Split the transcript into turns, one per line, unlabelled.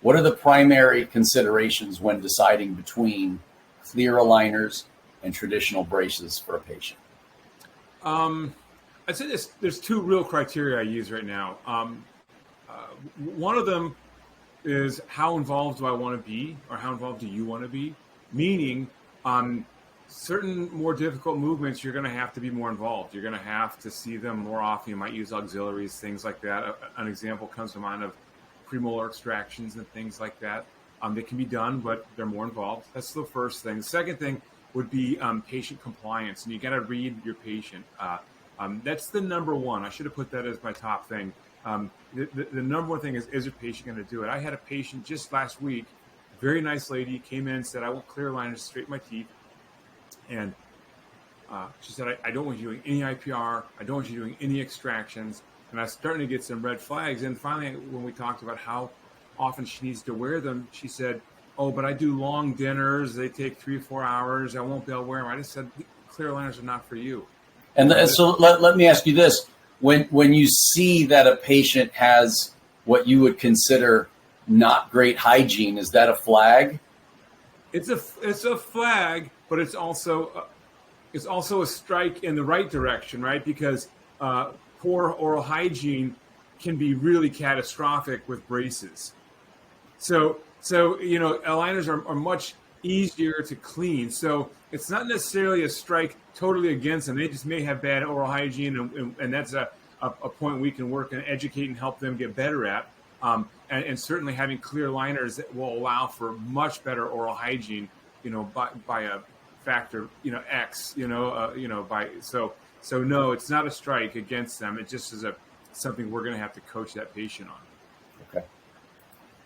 what are the primary considerations when deciding between clear aligners and traditional braces for a patient?
I'd say there's two real criteria I use right now. One of them is how involved do I want to be, or how involved do you want to be? Meaning, certain more difficult movements, you're going to have to be more involved. You're going to have to see them more often. You might use auxiliaries, things like that. An example comes to mind of premolar extractions and things like that. They can be done, but they're more involved. That's the first thing. The second thing would be patient compliance, and you got to read your patient. That's the number one. I should have put that as my top thing. The number one thing is your patient going to do it? I had a patient just last week, very nice lady, came in and said, I want clear aligners to straighten my teeth. And she said, I don't want you doing any IPR. I don't want you doing any extractions. And I was starting to get some red flags. And finally, when we talked about how often she needs to wear them, she said, oh, but I do long dinners. They take 3 or 4 hours. I won't be able to wear them. I just said, clear aligners are not for you.
And so let me ask you this. When you see that a patient has what you would consider not great hygiene, is that a flag?
It's a flag, but it's also a strike in the right direction, right? Because poor oral hygiene can be really catastrophic with braces. So aligners are much easier to clean. So it's not necessarily a strike totally against them. They just may have bad oral hygiene, and that's a point we can work and educate and help them get better at. And certainly having clear aligners that will allow for much better oral hygiene, by a factor, X, so no, it's not a strike against them. It just is something we're going to have to coach that patient on.